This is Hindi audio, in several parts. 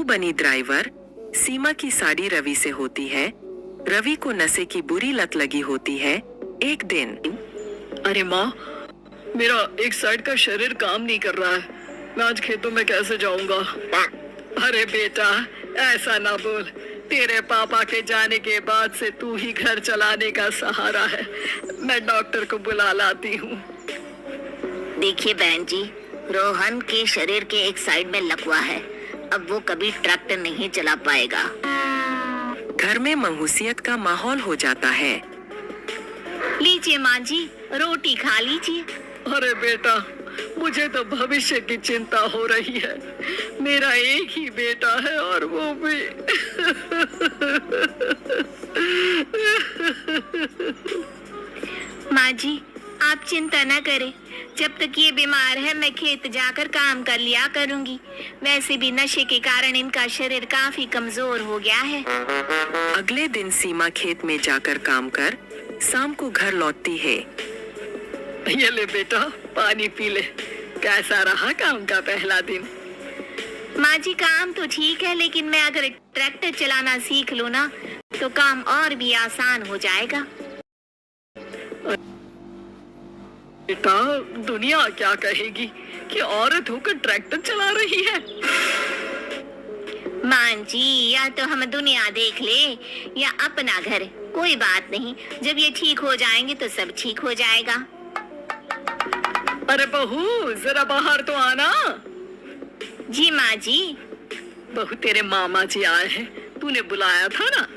बनी ड्राइवर। सीमा की साड़ी रवि से होती है। रवि को नशे की बुरी लत लगी होती है। एक दिन, अरे माँ, मेरा एक साइड का शरीर काम नहीं कर रहा है। मैं आज खेतों में कैसे जाऊंगा? अरे बेटा, ऐसा ना बोल। तेरे पापा के जाने के बाद से तू ही घर चलाने का सहारा है। मैं डॉक्टर को बुला लाती हूँ। देखिए बहन जी, रोहन के शरीर के एक साइड में लकवा है। अब वो कभी ट्रैक्टर नहीं चला पाएगा। घर में मंहूसियत का माहौल हो जाता है। लीजिए माँ जी, रोटी खा लीजिए। अरे बेटा, मुझे तो भविष्य की चिंता हो रही है। मेरा एक ही बेटा है और वो भी माँ जी, आप चिंता न करें। जब तक ये बीमार है मैं खेत जाकर काम कर लिया करूँगी। वैसे भी नशे के कारण इनका शरीर काफी कमजोर हो गया है। अगले दिन सीमा खेत में जाकर काम कर शाम को घर लौटती है। ये ले बेटा, पानी पी ले। कैसा रहा काम का पहला दिन? माँ जी, काम तो ठीक है, लेकिन मैं अगर ट्रैक्टर चलाना सीख लूँ ना तो काम और भी आसान हो जाएगा। बेटा, दुनिया क्या कहेगी कि औरत होकर ट्रैक्टर चला रही है। माँ जी, या तो हम दुनिया देख ले या अपना घर। कोई बात नहीं, जब ये ठीक हो जाएंगे तो सब ठीक हो जाएगा। अरे बहू, जरा बाहर तो आना। जी माँ जी। बहू, तेरे मामा जी आए हैं, तूने बुलाया था ना?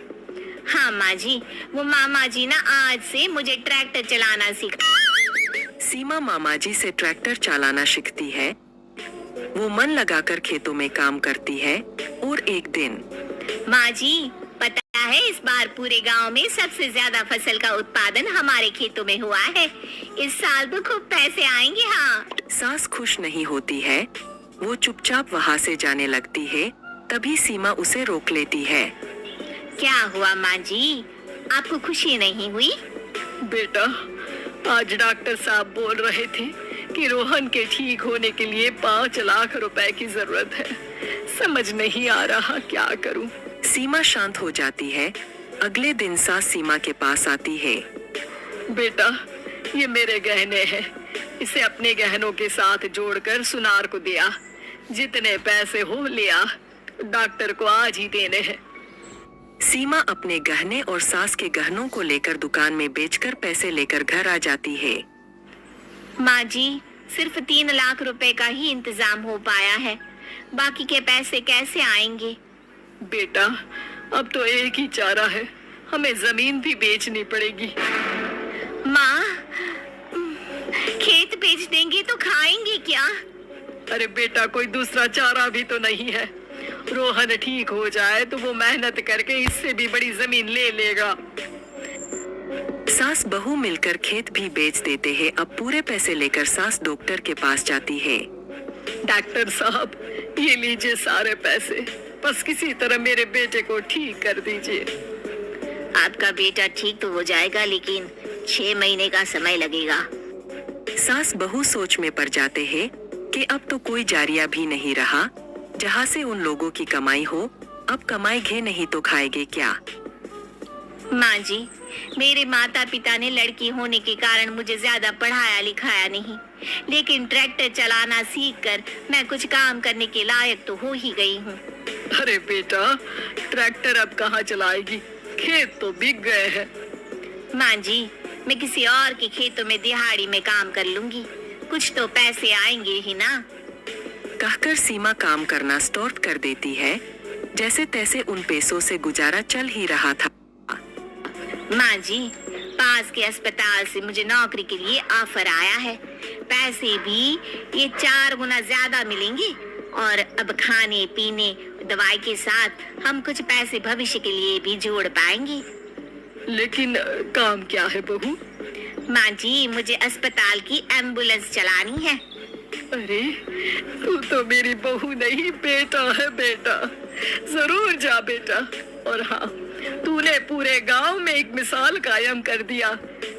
हाँ माँ जी, वो मामा जी ना आज से मुझे ट्रैक्टर चलाना सिखा। सीमा मामा जी से ट्रैक्टर चलाना सीखती है। वो मन लगाकर खेतों में काम करती है। और एक दिन, माँ जी, पता है इस बार पूरे गांव में सबसे ज्यादा फसल का उत्पादन हमारे खेतों में हुआ है। इस साल तो खूब पैसे आएंगे। हाँ। सास खुश नहीं होती है। वो चुपचाप वहाँ से जाने लगती है। तभी सीमा उसे रोक लेती है। क्या हुआ माँ जी, आपको खुशी नहीं हुई? बेटा, आज डॉक्टर साहब बोल रहे थे कि रोहन के ठीक होने के लिए 5 लाख रुपए की जरूरत है। समझ नहीं आ रहा क्या करूं। सीमा शांत हो जाती है। अगले दिन सास सीमा के पास आती है। बेटा, ये मेरे गहने हैं। इसे अपने गहनों के साथ जोड़कर सुनार को दिया। जितने पैसे हो लिया, डॉक्टर को आज ही देने हैं। सीमा अपने गहने और सास के गहनों को लेकर दुकान में बेचकर पैसे लेकर घर आ जाती है। माँ जी, सिर्फ 3 लाख रुपए का ही इंतजाम हो पाया है। बाकी के पैसे कैसे आएंगे? बेटा, अब तो एक ही चारा है, हमें जमीन भी बेचनी पड़ेगी। माँ, खेत बेच देंगे तो खाएंगे क्या? अरे बेटा, कोई दूसरा चारा भी तो नहीं है। रोहन ठीक हो जाए तो वो मेहनत करके इससे भी बड़ी जमीन ले लेगा। सास बहू मिलकर खेत भी बेच देते हैं। अब पूरे पैसे लेकर सास डॉक्टर के पास जाती है। डॉक्टर साहब, ये लीजिए सारे पैसे। बस किसी तरह मेरे बेटे को ठीक कर दीजिए। आपका बेटा ठीक तो हो जाएगा, लेकिन 6 महीने का समय लगेगा। सास बहू सोच में पड़ जाते हैं कि अब तो कोई जारिया भी नहीं रहा जहाँ से उन लोगों की कमाई हो। अब कमाएंगे नहीं तो खाएंगे क्या? माँ जी, मेरे माता पिता ने लड़की होने के कारण मुझे ज्यादा पढ़ाया लिखाया नहीं, लेकिन ट्रैक्टर चलाना सीखकर मैं कुछ काम करने के लायक तो हो ही गई हूँ। अरे बेटा, ट्रैक्टर अब कहाँ चलाएगी? खेत तो बिक गए हैं। माँ जी, मैं किसी और के खेतों में दिहाड़ी में काम कर लूंगी। कुछ तो पैसे आएंगे ही ना। कहकर सीमा काम करना स्टार्ट कर देती है। जैसे तैसे उन पैसों से गुजारा चल ही रहा था। माँ जी, पास के अस्पताल से मुझे नौकरी के लिए ऑफर आया है। पैसे भी ये 4 गुना ज्यादा मिलेंगे और अब खाने पीने दवाई के साथ हम कुछ पैसे भविष्य के लिए भी जोड़ पाएंगे। लेकिन काम क्या है बहू? माँ जी, मुझे अस्पताल की एम्बुलेंस चलानी है। अरे, तू तो मेरी बहू नहीं, बेटा है बेटा। जरूर जा बेटा। और हाँ, तूने पूरे गांव में एक मिसाल कायम कर दिया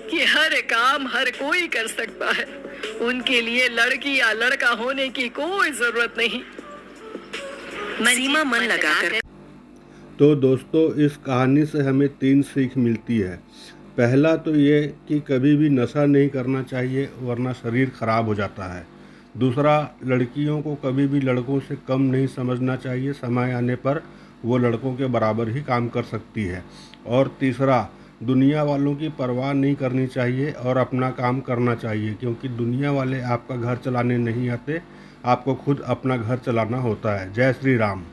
कि हर काम हर कोई कर सकता है। उनके लिए लड़की या लड़का होने की कोई जरूरत नहीं। सीमा मन लगाकर तो दोस्तों, इस कहानी से हमें 3 सीख मिलती है। पहला तो ये कि कभी भी नशा नहीं करना चाहिए, वरना शरीर खराब हो जाता है। दूसरा, लड़कियों को कभी भी लड़कों से कम नहीं समझना चाहिए, समय आने पर वो लड़कों के बराबर ही काम कर सकती है। और तीसरा, दुनिया वालों की परवाह नहीं करनी चाहिए और अपना काम करना चाहिए, क्योंकि दुनिया वाले आपका घर चलाने नहीं आते, आपको खुद अपना घर चलाना होता है। जय श्री राम।